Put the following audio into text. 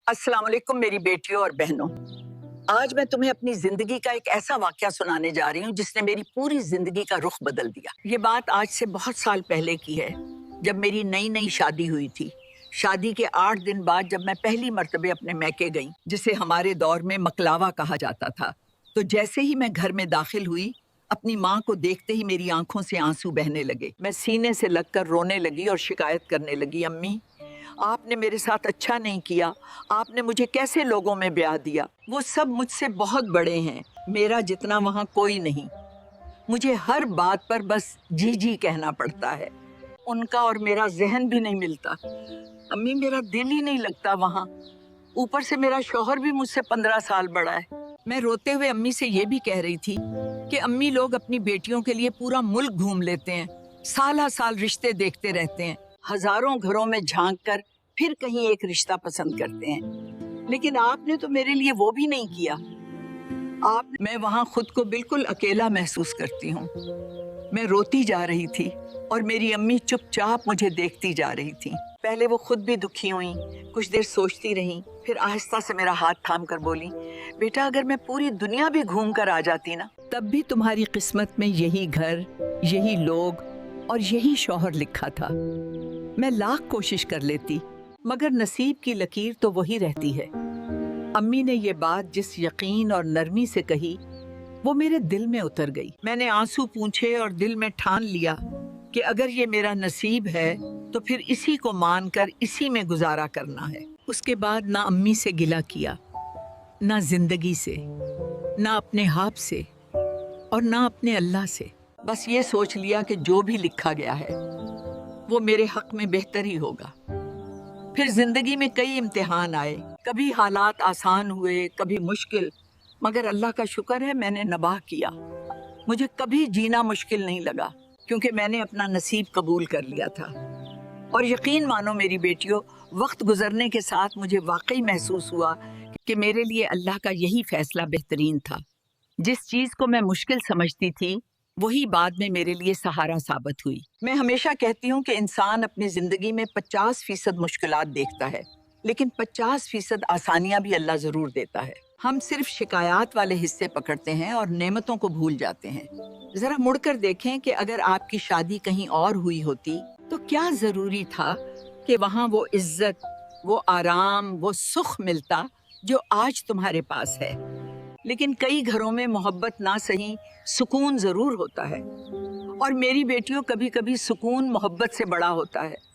अस्सलाम वालेकुम मेरी बेटियों और बहनों। आज मैं तुम्हें अपनी जिंदगी का एक ऐसा वाकया सुनाने जा रही हूँ जिसने मेरी पूरी जिंदगी का रुख बदल दिया। ये बात आज से बहुत साल पहले की है, जब मेरी नई नई शादी हुई थी। शादी के 8 दिन बाद जब मैं पहली मर्तबे अपने मैके गई, जिसे हमारे दौर में मकलावा कहा जाता था, तो जैसे ही मैं घर में दाखिल हुई, अपनी माँ को देखते ही मेरी आंखों से आंसू बहने लगे। मैं सीने से लगकर रोने लगी और शिकायत करने लगी, अम्मी आपने मेरे साथ अच्छा नहीं किया, आपने मुझे कैसे लोगों में ब्याह दिया। वो सब मुझसे बहुत बड़े हैं, मेरा जितना वहाँ कोई नहीं। मुझे हर बात पर बस जी जी कहना पड़ता है। उनका और मेरा जहन भी नहीं मिलता। अम्मी मेरा दिल ही नहीं लगता वहाँ। ऊपर से मेरा शौहर भी मुझसे 15 साल बड़ा है। मैं रोते हुए अम्मी से ये भी कह रही थी कि अम्मी लोग अपनी बेटियों के लिए पूरा मुल्क घूम लेते हैं, साल साल रिश्ते देखते रहते हैं, हजारों घरों में झांक कर फिर कहीं एक रिश्ता पसंद करते हैं, लेकिन आपने तो मेरे लिए वो भी नहीं किया। मैं वहाँ खुद को बिल्कुल अकेला महसूस करती हूँ। मैं रोती जा रही थी और मेरी अम्मी चुपचाप मुझे देखती जा रही थी। पहले वो खुद भी दुखी हुई, कुछ देर सोचती रहीं, फिर आहिस्ता से मेरा हाथ थाम कर बोली, बेटा अगर मैं पूरी दुनिया भी घूम कर आ जाती ना, तब भी तुम्हारी किस्मत में यही घर, यही लोग और यही शौहर लिखा था। मैं लाख कोशिश कर लेती, मगर नसीब की लकीर तो वही रहती है। अम्मी ने ये बात जिस यकीन और नरमी से कही, वो मेरे दिल में उतर गई। मैंने आंसू पूंछे और दिल में ठान लिया कि अगर ये मेरा नसीब है तो फिर इसी को मानकर इसी में गुजारा करना है। उसके बाद ना अम्मी से गिला किया, ना जिंदगी से, ना अपने आप से और ना अपने अल्लाह से। बस ये सोच लिया कि जो भी लिखा गया है वो मेरे हक में बेहतर ही होगा। फिर जिंदगी में कई इम्तिहान आए, कभी हालात आसान हुए, कभी मुश्किल, मगर अल्लाह का शुक्र है मैंने नबाह किया। मुझे कभी जीना मुश्किल नहीं लगा, क्योंकि मैंने अपना नसीब कबूल कर लिया था। और यकीन मानो मेरी बेटियों, वक्त गुजरने के साथ मुझे वाकई महसूस हुआ कि मेरे लिए अल्लाह का यही फैसला बेहतरीन था। जिस चीज को मैं मुश्किल समझती थी, वही बाद में मेरे लिए सहारा साबित हुई। मैं हमेशा कहती हूँ कि इंसान अपनी जिंदगी में 50% मुश्किलात देखता है, लेकिन 50% आसानियां भी अल्लाह जरूर देता है। हम सिर्फ शिकायत वाले हिस्से पकड़ते हैं और नेमतों को भूल जाते हैं। जरा मुड़कर देखें कि अगर आपकी शादी कहीं और हुई होती तो क्या जरूरी था कि वहाँ वो इज्जत, वो आराम, वो सुख मिलता जो आज तुम्हारे पास है। लेकिन कई घरों में मोहब्बत ना सही, सुकून जरूर होता है। और मेरी बेटियों, कभी कभी सुकून मोहब्बत से बड़ा होता है।